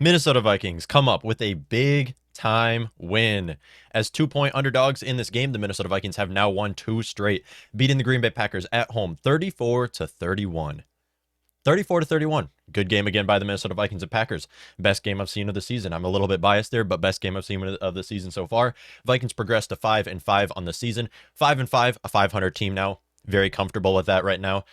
Minnesota Vikings come up with a big time win. As 2-point underdogs in this game, the Minnesota Vikings have now won 2 straight, beating the Green Bay Packers at home 34-31. 34-31. Good game again by the Minnesota Vikings and Packers. Best game I've seen of the season. I'm a little bit biased there, but best game I've seen of the season so far. Vikings progressed to 5-5 on the season. 5-5, a 500 team now. Very comfortable with that right now,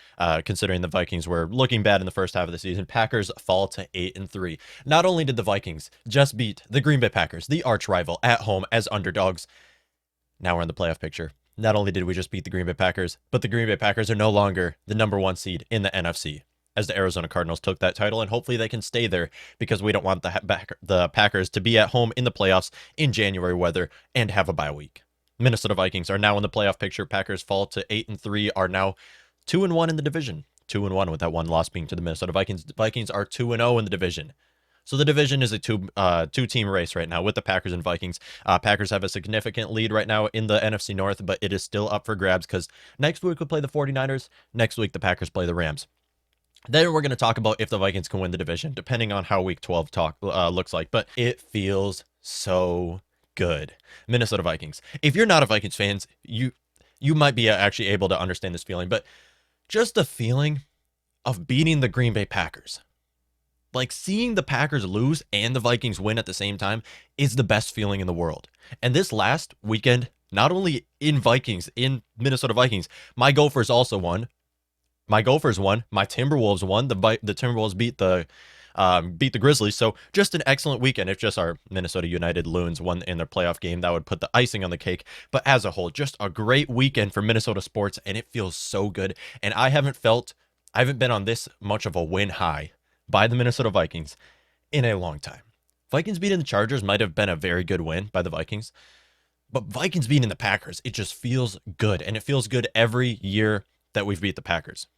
considering the Vikings were looking bad in the first half of the season. Packers fall to 8-3. Not only did the Vikings just beat the Green Bay Packers, the arch rival, at home as underdogs, now we're in the playoff picture. Not only did we just beat the Green Bay Packers, but the Green Bay Packers are no longer the #1 seed in the NFC, as the Arizona Cardinals took that title, and hopefully they can stay there because we don't want the Packers to be at home in the playoffs in January weather and have a bye week. Minnesota Vikings are now in the playoff picture. Packers fall to 8-3, are now 2-1 in the division. 2-1 with that one loss being to the Minnesota Vikings. The Vikings are 2-0 in the division. So the division is a two-team race right now with the Packers and Vikings. Packers have a significant lead right now in the NFC North, but it is still up for grabs because next week we'll play the 49ers. Next week the Packers play the Rams. Then we're going to talk about if the Vikings can win the division, depending on how week 12 looks like. But it feels so good. Minnesota Vikings. If you're not a Vikings fan, you might be actually able to understand this feeling, but just the feeling of beating the Green Bay Packers. Like seeing the Packers lose and the Vikings win at the same time is the best feeling in the world. And this last weekend, not only in Minnesota Vikings, my Gophers also won. My Gophers won. My Timberwolves won. The Timberwolves beat the Grizzlies. So just an excellent weekend. If just our Minnesota United Loons won in their playoff game, that would put the icing on the cake. But as a whole, just a great weekend for Minnesota sports, and it feels so good. And I haven't been on this much of a win high by the Minnesota Vikings in a long time. Vikings beating the Chargers might have been a very good win by the Vikings, but Vikings beating the Packers, it just feels good. And it feels good every year that we've beat the Packers.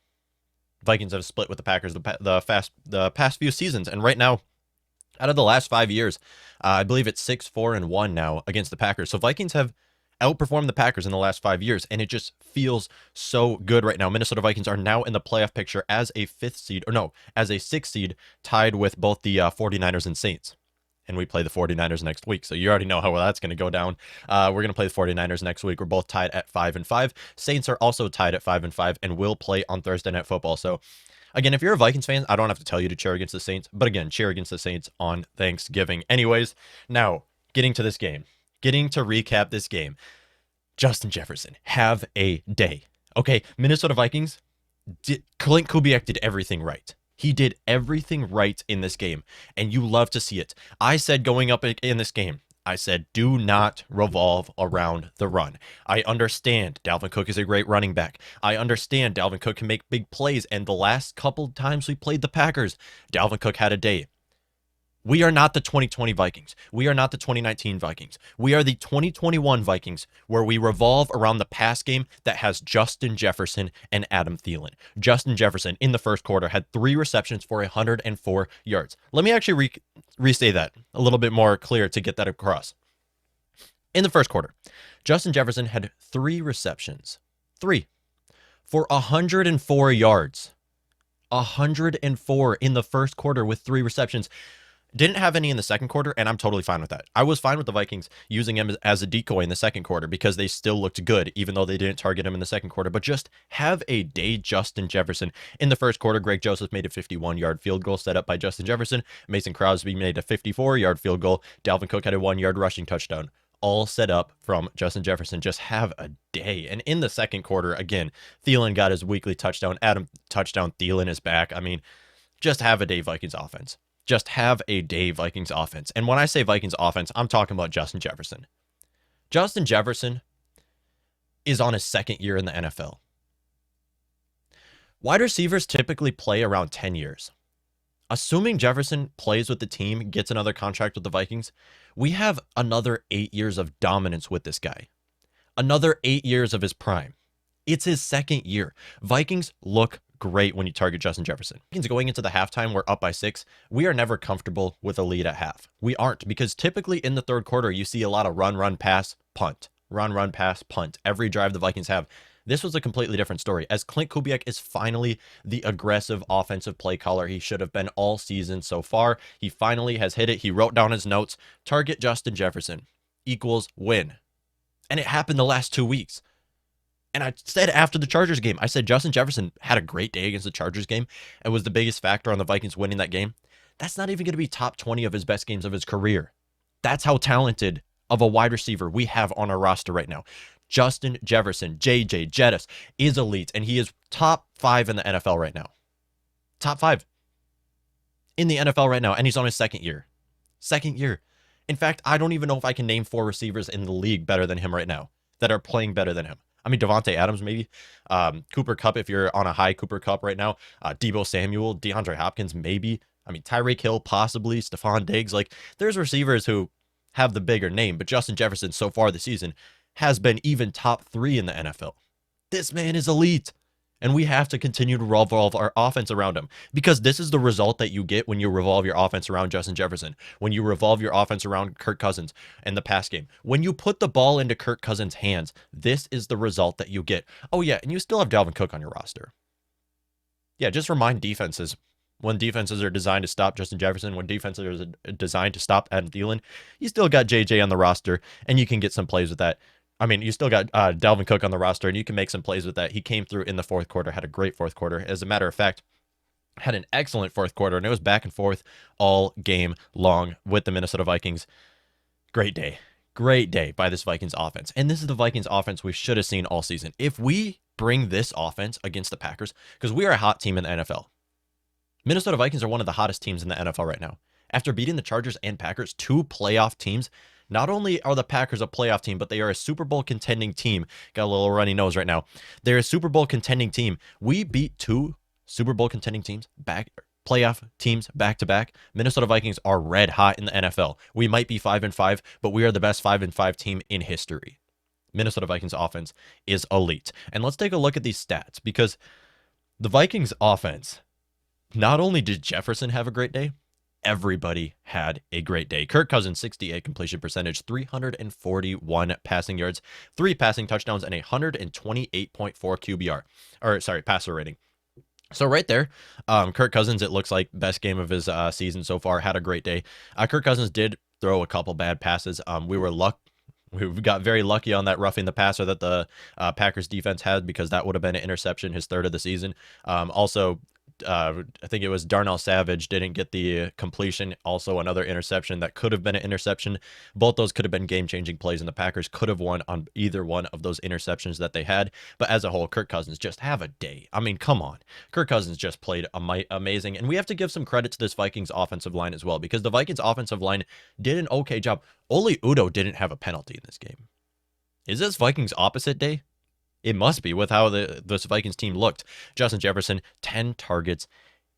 Vikings have split with the Packers the past few seasons, and right now, out of the last 5 years, I believe it's 6-4-1 now against the Packers. So Vikings have outperformed the Packers in the last 5 years, and it just feels so good right now. Minnesota Vikings are now in the playoff picture as a 6th seed, tied with both the 49ers and Saints. And we play the 49ers next week, so you already know how that's going to go down. We're going to play the 49ers next week. We're both tied at 5-5. Saints are also tied at 5-5 and will play on Thursday Night Football. So, again, if you're a Vikings fan, I don't have to tell you to cheer against the Saints. But again, cheer against the Saints on Thanksgiving. Anyways, now, getting to recap this game. Justin Jefferson, have a day. Okay, Minnesota Vikings, Clint Kubiak did everything right. He did everything right in this game, and you love to see it. I said going up in this game, I said, do not revolve around the run. I understand Dalvin Cook is a great running back. I understand Dalvin Cook can make big plays, and the last couple times we played the Packers, Dalvin Cook had a day. We are not the 2020 Vikings. We are not the 2019 Vikings. We are the 2021 Vikings, where we revolve around the pass game that has Justin Jefferson and Adam Thielen. Justin Jefferson in the first quarter had 3 receptions for 104 yards. Let me actually restate that a little bit more clear to get that across. In the first quarter, Justin Jefferson had 3 receptions. 3 for 104 yards. 104 in the first quarter with 3 receptions. Didn't have any in the second quarter, and I'm totally fine with that. I was fine with the Vikings using him as a decoy in the second quarter because they still looked good, even though they didn't target him in the second quarter. But just have a day, Justin Jefferson. In the first quarter, Greg Joseph made a 51-yard field goal set up by Justin Jefferson. Mason Crosby made a 54-yard field goal. Dalvin Cook had a 1-yard rushing touchdown. All set up from Justin Jefferson. Just have a day. And in the second quarter, again, Thielen got his weekly touchdown. Thielen is back. I mean, just have a day, Vikings offense. Just have a day, Vikings offense. And when I say Vikings offense, I'm talking about Justin Jefferson. Justin Jefferson is on his second year in the NFL. Wide receivers typically play around 10 years. Assuming Jefferson plays with the team, gets another contract with the Vikings, we have another 8 years of dominance with this guy. Another 8 years of his prime. It's his second year. Vikings look great when you target Justin Jefferson. Vikings going into the halftime, we're up by 6. We are never comfortable with a lead at half. We aren't, because typically in the third quarter, you see a lot of run, pass, punt. Run, pass, punt. Every drive the Vikings have, This was a completely different story, as Clint Kubiak is finally the aggressive offensive play caller he should have been all season so far. He finally has hit it. He wrote down his notes. Target Justin Jefferson equals win. And it happened the last 2 weeks. And I said after the Chargers game, I said Justin Jefferson had a great day against the Chargers game and was the biggest factor on the Vikings winning that game. That's not even going to be top 20 of his best games of his career. That's how talented of a wide receiver we have on our roster right now. Justin Jefferson, JJ Jettis, is elite, and he is top 5 in the NFL right now. Top 5 in the NFL right now, and he's on his second year. Second year. In fact, I don't even know if I can name 4 receivers in the league better than him right now that are playing better than him. I mean, Devontae Adams, maybe. Cooper Kupp, if you're on a high Cooper Kupp right now. Deebo Samuel, DeAndre Hopkins, maybe. I mean, Tyreek Hill, possibly. Stephon Diggs. Like, there's receivers who have the bigger name, but Justin Jefferson so far this season has been even top 3 in the NFL. This man is elite, and we have to continue to revolve our offense around him, because this is the result that you get when you revolve your offense around Justin Jefferson, when you revolve your offense around Kirk Cousins and the pass game. When you put the ball into Kirk Cousins' hands, this is the result that you get. Oh, yeah, and you still have Dalvin Cook on your roster. Yeah, just remind defenses, when defenses are designed to stop Justin Jefferson, when defenses are designed to stop Adam Thielen, you still got JJ on the roster, and you can get some plays with that. I mean, you still got Dalvin Cook on the roster, and you can make some plays with that. He came through in the fourth quarter, had a great fourth quarter. As a matter of fact, had an excellent fourth quarter, and it was back and forth all game long with the Minnesota Vikings. Great day. Great day by this Vikings offense. And this is the Vikings offense we should have seen all season. If we bring this offense against the Packers, because we are a hot team in the NFL. Minnesota Vikings are one of the hottest teams in the NFL right now. After beating the Chargers and Packers, 2 playoff teams, not only are the Packers a playoff team, but they are a Super Bowl contending team. Got a little runny nose right now. They're a Super Bowl contending team. We beat 2 Super Bowl contending teams, playoff teams back to back. Minnesota Vikings are red hot in the NFL. We might be 5-5, but we are the best 5-5 team in history. Minnesota Vikings offense is elite. And let's take a look at these stats, because the Vikings offense, not only did Jefferson have a great day, everybody had a great day. Kirk Cousins, 68 completion percentage, 341 passing yards, 3 passing touchdowns, and 128.4 QBR. Or, sorry, passer rating. So right there, Kirk Cousins, it looks like best game of his season so far, had a great day. Kirk Cousins did throw a couple bad passes. We got very lucky on that roughing the passer that the Packers defense had, because that would have been an interception, his 3rd of the season. Also, I think it was Darnell Savage didn't get the completion. Also another interception that could have been an interception. Both those could have been game-changing plays, and the Packers could have won on either one of those interceptions that they had. But as a whole, Kirk Cousins just have a day. I mean, come on. Kirk Cousins just played amazing, and we have to give some credit to this Vikings offensive line as well, because the Vikings offensive line did an okay job. Oli Udoh didn't have a penalty in this game. Is this Vikings opposite day? It must be, with how this Vikings team looked. Justin Jefferson, 10 targets,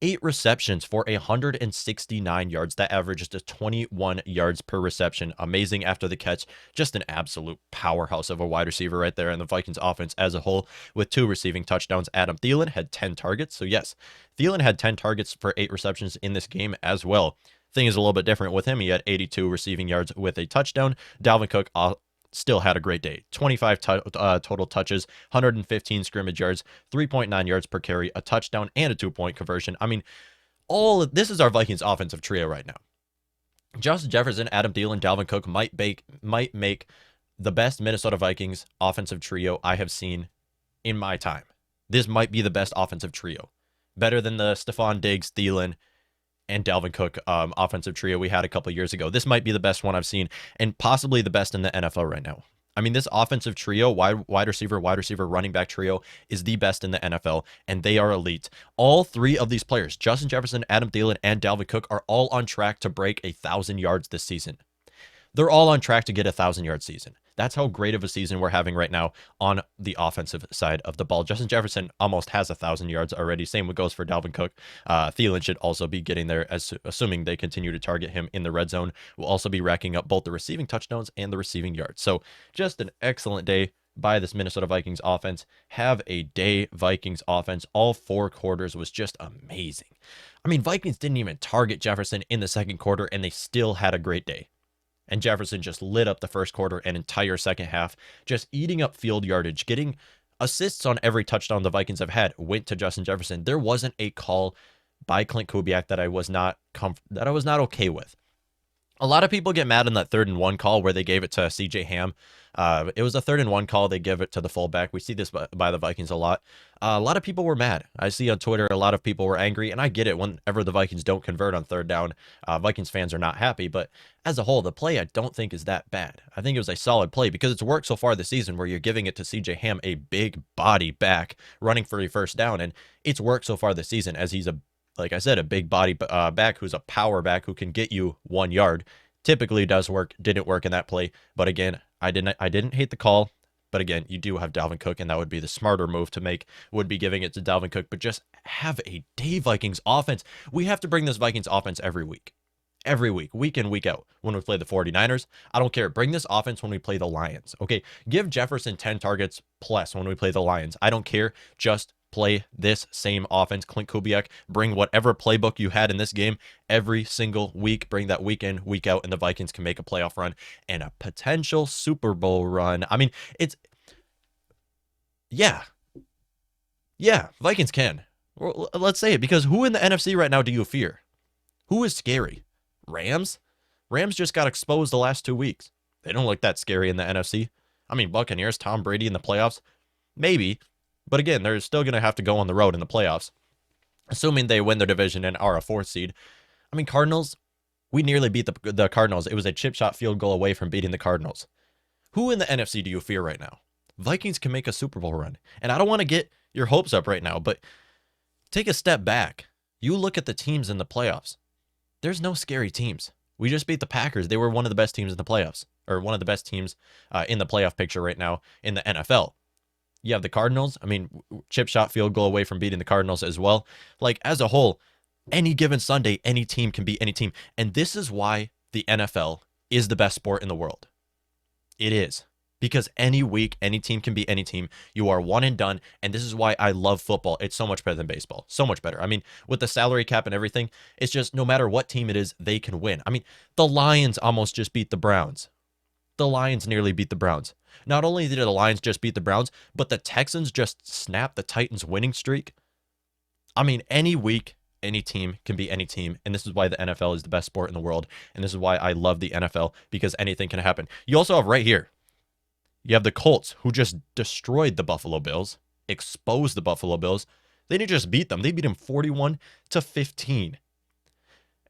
8 receptions for 169 yards. That averages to 21 yards per reception. Amazing after the catch. Just an absolute powerhouse of a wide receiver right there. And the Vikings offense as a whole, with 2 receiving touchdowns. Adam Thielen had 10 targets. So yes, Thielen had 10 targets for 8 receptions in this game as well. Thing is a little bit different with him. He had 82 receiving yards with a touchdown. Dalvin Cook still had a great day. 25 total touches, 115 scrimmage yards, 3.9 yards per carry, a touchdown, and a 2-point conversion. I mean, this is our Vikings offensive trio right now. Justin Jefferson, Adam Thielen, Dalvin Cook might make the best Minnesota Vikings offensive trio I have seen in my time. This might be the best offensive trio. Better than the Stephon Diggs, Thielen, and Dalvin Cook offensive trio we had a couple years ago. This might be the best one I've seen, and possibly the best in the NFL right now. I mean, this offensive trio, wide receiver, running back trio, is the best in the NFL, and they are elite. All 3 of these players, Justin Jefferson, Adam Thielen, and Dalvin Cook, are all on track to break 1,000 yards this season. They're all on track to get a 1,000-yard season. That's how great of a season we're having right now on the offensive side of the ball. Justin Jefferson almost has 1,000 yards already. Same goes for Dalvin Cook. Thielen should also be getting there, assuming they continue to target him in the red zone. Will also be racking up both the receiving touchdowns and the receiving yards. So just an excellent day by this Minnesota Vikings offense. Have a day, Vikings offense. All 4 quarters was just amazing. I mean, Vikings didn't even target Jefferson in the second quarter, and they still had a great day. And Jefferson just lit up the first quarter and entire second half, just eating up field yardage, getting Assists on every touchdown the Vikings have had went to Justin Jefferson. There wasn't a call by Clint Kubiak that I was not okay with. A lot of people get mad on that 3rd and 1 call where they gave it to CJ Ham. It was a 3rd and 1 call. They give it to the fullback. We see this by the Vikings a lot. A lot of people were mad. I see on Twitter a lot of people were angry, and I get it. Whenever the Vikings don't convert on 3rd down, Vikings fans are not happy. But as a whole, the play I don't think is that bad. I think it was a solid play because it's worked so far this season where you're giving it to CJ Ham, a big body back, running for a 1st down, and it's worked so far this season as he's like I said, a big body back who's a power back who can get you 1 yard. Typically does work, didn't work in that play. But again, I didn't hate the call. But again, you do have Dalvin Cook, and that would be the smarter move to make, would be giving it to Dalvin Cook. But just have a day Vikings offense. We have to bring this Vikings offense every week. Every week in, week out. When we play the 49ers, I don't care. Bring this offense when we play the Lions. Okay, give Jefferson 10 targets plus when we play the Lions. I don't care. Just play this same offense. Clint Kubiak, bring whatever playbook you had in this game every single week. Bring that week in, week out, and the Vikings can make a playoff run and a potential Super Bowl run. I mean, yeah, Vikings can. Let's say it, because who in the NFC right now do you fear? Who is scary? Rams? Rams just got exposed the last 2 weeks. They don't look that scary in the NFC. I mean, Buccaneers, Tom Brady in the playoffs? Maybe. But again, they're still going to have to go on the road in the playoffs, assuming they win their division and are a 4th seed. I mean, Cardinals, we nearly beat the Cardinals. It was a chip shot field goal away from beating the Cardinals. Who in the NFC do you fear right now? Vikings can make a Super Bowl run. And I don't want to get your hopes up right now, but take a step back. You look at the teams in the playoffs. There's no scary teams. We just beat the Packers. They were one of the best teams in the playoffs, or one of the best teams in the playoff picture right now in the NFL. You have the Cardinals. I mean, chip shot field goal away from beating the Cardinals as well. Like, as a whole, any given Sunday, any team can beat any team. And this is why the NFL is the best sport in the world. It is. Because any week, any team can beat any team. You are one and done. And this is why I love football. It's so much better than baseball. So much better. I mean, with the salary cap and everything, it's just no matter what team it is, they can win. I mean, the Lions almost just beat the Browns. The Lions nearly beat the Browns. Not only did the Lions just beat the Browns, but the Texans just snapped the Titans' winning streak. I mean, any week, any team can beat any team. And this is why the NFL is the best sport in the world. And this is why I love the NFL, because anything can happen. You also have right here, you have the Colts, who just destroyed the Buffalo Bills, exposed the Buffalo Bills. They didn't just beat them. They beat them 41-15.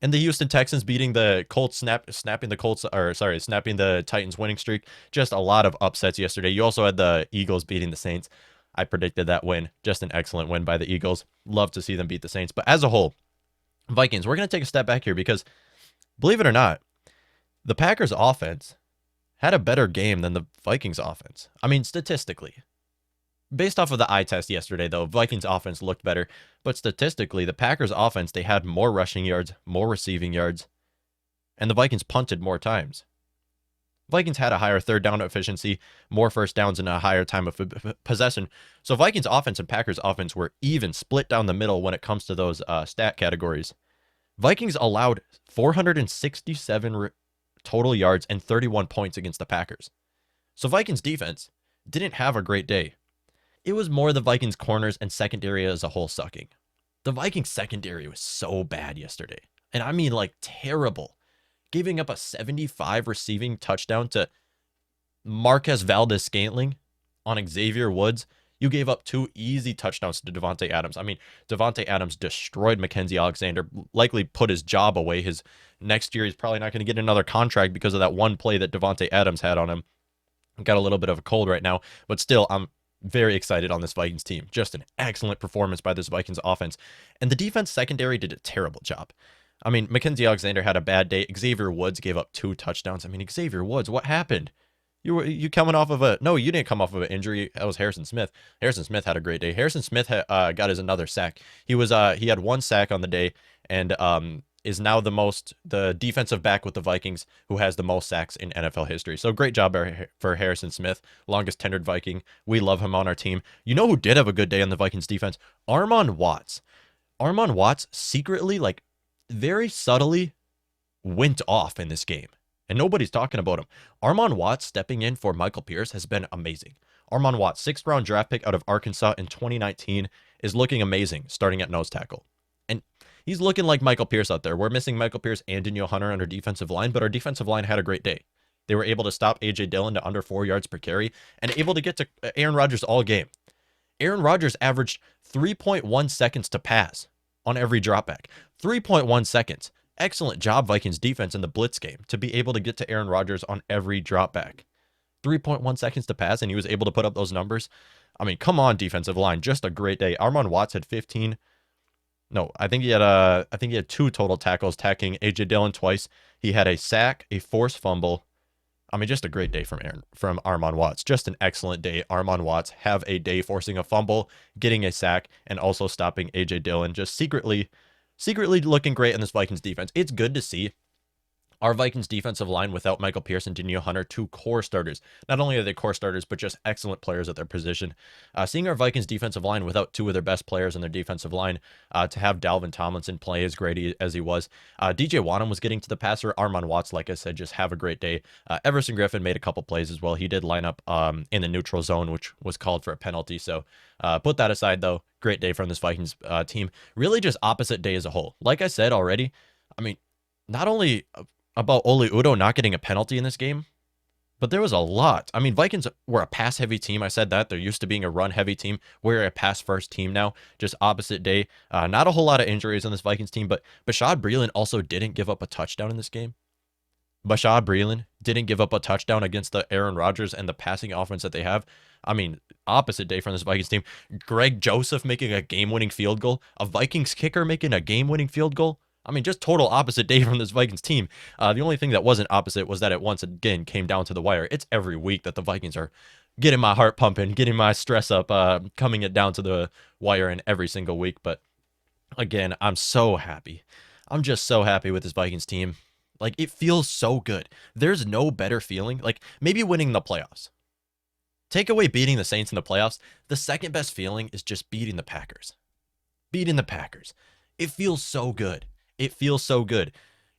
And the Houston Texans beating the Colts, snapping the Titans winning streak. Just a lot of upsets yesterday. You also had the Eagles beating the Saints. I predicted that win. Just an excellent win by the Eagles. Love to see them beat the Saints. But as a whole, Vikings, we're going to take a step back here because, believe it or not, the Packers offense had a better game than the Vikings offense. I mean, statistically. Based off of the eye test yesterday, though, Vikings offense looked better. But statistically, the Packers offense, they had more rushing yards, more receiving yards, and the Vikings punted more times. Vikings had a higher 3rd down efficiency, more 1st downs, and a higher time of possession. So Vikings offense and Packers offense were even, split down the middle when it comes to those stat categories. Vikings allowed 467 total yards and 31 points against the Packers. So Vikings defense didn't have a great day. It was more the Vikings corners and secondary as a whole sucking. The Vikings secondary was so bad yesterday. And I mean, like, terrible. Giving up a 75 receiving touchdown to Marquez Valdes-Scantling on Xavier Woods. You gave up 2 easy touchdowns to Davante Adams. I mean, Davante Adams destroyed Mackenzie Alexander, likely put his job away. His next year, he's probably not going to get another contract because of that one play that Davante Adams had on him. Got a little bit of a cold right now, but still, I'm very excited on this Vikings team. Just an excellent performance by this Vikings offense. And the defense secondary did a terrible job. I mean, Mackenzie Alexander had a bad day. Xavier Woods gave up 2 touchdowns. I mean, Xavier Woods, what happened? You coming off of no, you didn't come off of an injury. That was Harrison Smith. Harrison Smith had a great day. Harrison Smith got his another sack. He had 1 sack on the day, and is now the defensive back with the Vikings who has the most sacks in NFL history. So great job for Harrison Smith, longest tenured Viking. We love him on our team. You know who did have a good day on the Vikings defense? Armond Watts. Armond Watts secretly, like, very subtly went off in this game. And nobody's talking about him. Armond Watts stepping in for Michael Pierce has been amazing. Armond Watts, 6th-round draft pick out of Arkansas in 2019, is looking amazing starting at nose tackle. And he's looking like Michael Pierce out there. We're missing Michael Pierce and Danielle Hunter on our defensive line, but our defensive line had a great day. They were able to stop A.J. Dillon to under 4 yards per carry and able to get to Aaron Rodgers all game. Aaron Rodgers averaged 3.1 seconds to pass on every dropback. 3.1 seconds. Excellent job, Vikings defense in the blitz game to be able to get to Aaron Rodgers on every dropback. 3.1 seconds to pass, and he was able to put up those numbers. I mean, come on, defensive line. Just a great day. Armond Watts had 15. No, I think he had 2 total tackles, tackling A.J. Dillon twice. He had a sack, a forced fumble. I mean, just a great day from Armond Watts. Just an excellent day. Armond Watts have a day forcing a fumble, getting a sack, and also stopping A.J. Dillon. Just secretly looking great in this Vikings defense. It's good to see our Vikings defensive line without Michael Pierce and Danielle Hunter, 2 core starters. Not only are they core starters, but just excellent players at their position. Seeing our Vikings defensive line without 2 of their best players in their defensive line, to have Dalvin Tomlinson play as great as he was. DJ Wadham was getting to the passer. Armond Watts, like I said, just have a great day. Everson Griffin made a couple plays as well. He did line up in the neutral zone, which was called for a penalty. So put that aside, though. Great day from this Vikings team. Really just opposite day as a whole. Like I said already, I mean, not only about Oli Udoh not getting a penalty in this game, but there was a lot. I mean, Vikings were a pass-heavy team. I said that. They're used to being a run-heavy team. We're a pass-first team now. Just opposite day. Not a whole lot of injuries on this Vikings team, but Bashaud Breeland also didn't give up a touchdown in this game. Bashaud Breeland didn't give up a touchdown against the Aaron Rodgers and the passing offense that they have. I mean, opposite day from this Vikings team. Greg Joseph making a game-winning field goal. A Vikings kicker making a game-winning field goal. I mean, just total opposite day from this Vikings team. The only thing that wasn't opposite was that it once again came down to the wire. It's every week that the Vikings are getting my heart pumping, getting my stress up, coming it down to the wire in every single week. But again, I'm so happy. I'm just so happy with this Vikings team. Like, it feels so good. There's no better feeling. Like, maybe winning the playoffs. Take away beating the Saints in the playoffs. The second best feeling is just beating the Packers. Beating the Packers. It feels so good. It feels so good.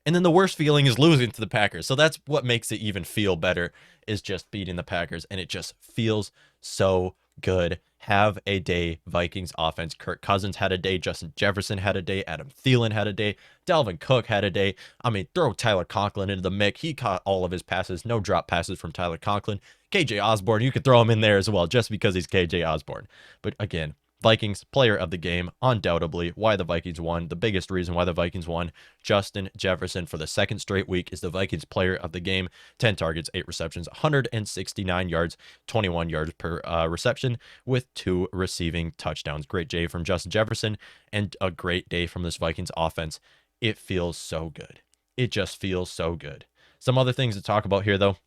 And then the worst feeling is losing to the Packers. So that's what makes it even feel better, is just beating the Packers. And it just feels so good. Have a day, Vikings offense. Kirk Cousins had a day. Justin Jefferson had a day. Adam Thielen had a day. Dalvin Cook had a day. I mean, throw Tyler Conklin into the mix. He caught all of his passes. No drop passes from Tyler Conklin. KJ Osborne, you could throw him in there as well, just because he's KJ Osborne. But again, Vikings player of the game, undoubtedly. Why the Vikings won, the biggest reason why the Vikings won, Justin Jefferson for the second straight week is the Vikings player of the game. 10 targets, 8 receptions, 169 yards, 21 yards per reception with 2 receiving touchdowns. Great day from Justin Jefferson and a great day from this Vikings offense. It feels so good. It just feels so good. Some other things to talk about here, though.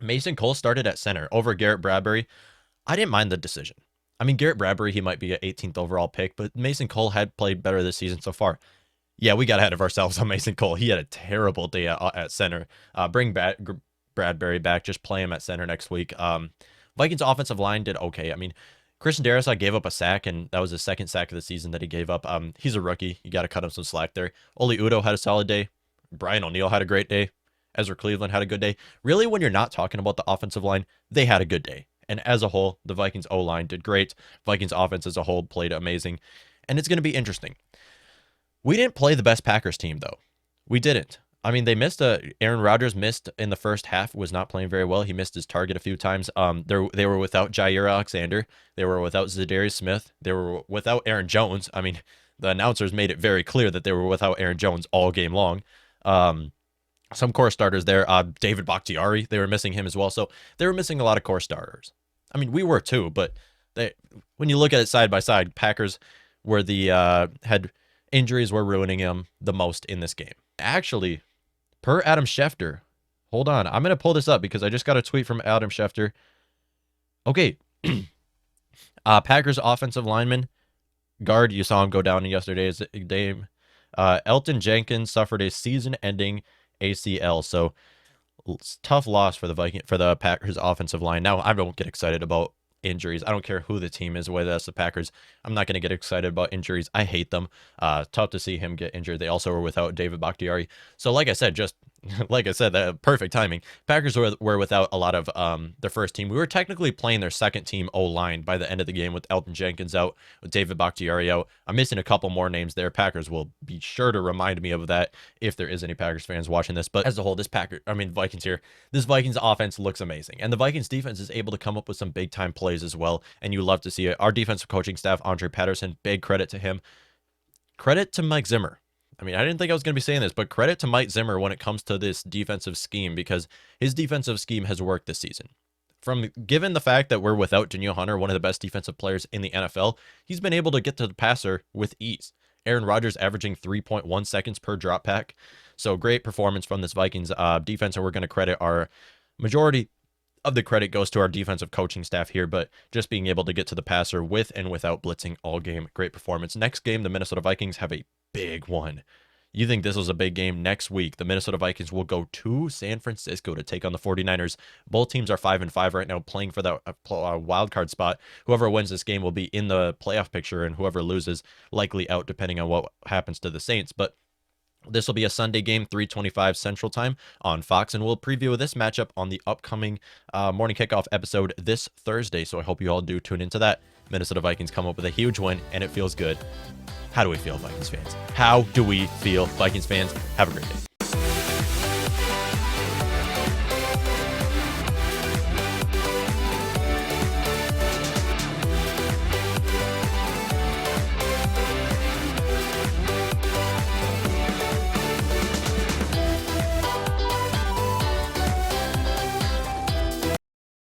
Mason Cole started at center over Garrett Bradbury. I didn't mind the decision. I mean, Garrett Bradbury, he might be an 18th overall pick, but Mason Cole had played better this season so far. Yeah, we got ahead of ourselves on Mason Cole. He had a terrible day at center. Bring Bradbury back. Just play him at center next week. Vikings offensive line did okay. I mean, Christian Darrisaw gave up a sack, and that was the second sack of the season that he gave up. He's a rookie. You got to cut him some slack there. Oli Udoh had a solid day. Brian O'Neill had a great day. Ezra Cleveland had a good day. Really, when you're not talking about the offensive line, they had a good day. And as a whole, the Vikings O-line did great. Vikings offense as a whole played amazing. And it's going to be interesting. We didn't play the best Packers team, though. We didn't. I mean, they missed Aaron Rodgers missed in the first half, was not playing very well. He missed his target a few times. They were without Jair Alexander. They were without Zadarius Smith. They were without Aaron Jones. I mean, the announcers made it very clear that they were without Aaron Jones all game long. Some core starters there. David Bakhtiari, they were missing him as well. So they were missing a lot of core starters. I mean, we were too, but when you look at it side by side, Packers were had injuries were ruining them the most in this game. Actually, per Adam Schefter, hold on, I'm going to pull this up because I just got a tweet from Adam Schefter. Okay, Packers offensive lineman, guard, you saw him go down in yesterday's game. Elton Jenkins suffered a season-ending ACL, so tough loss for the Packers offensive line. Now, I don't get excited about injuries. I don't care who the team is, whether that's the Packers. I'm not going to get excited about injuries. I hate them. Tough to see him get injured. They also were without David Bakhtiari. So like I said, just Like I said, that perfect timing. Packers were without a lot of their first team. We were technically playing their second team O-line by the end of the game with Elton Jenkins out, with David Bakhtiari out. I'm missing a couple more names there. Packers will be sure to remind me of that if there is any Packers fans watching this. But as a whole, Vikings here, this Vikings offense looks amazing. And the Vikings defense is able to come up with some big time plays as well. And you love to see it. Our defensive coaching staff, Andre Patterson, big credit to him. Credit to Mike Zimmer. I mean, I didn't think I was going to be saying this, but credit to Mike Zimmer when it comes to this defensive scheme, because his defensive scheme has worked this season. Given the fact that we're without Danielle Hunter, one of the best defensive players in the NFL, he's been able to get to the passer with ease. Aaron Rodgers averaging 3.1 seconds per drop back. So great performance from this Vikings defense, and we're going to credit our majority of the credit goes to our defensive coaching staff here, but just being able to get to the passer with and without blitzing all game, great performance. Next game, the Minnesota Vikings have a big one. You think this was a big game? Next week, the Minnesota Vikings will go to San Francisco to take on the 49ers. Both teams are 5-5 right now, playing for that wild card spot. Whoever wins this game will be in the playoff picture, and whoever loses likely out, depending on what happens to the Saints. But this will be a Sunday game, 3:25 Central Time on Fox, and we'll preview this matchup on the upcoming Morning Kickoff episode this Thursday. So I hope you all do tune into that. Minnesota Vikings come up with a huge win, and it feels good. How do we feel, Vikings fans? How do we feel, Vikings fans? Have a great day.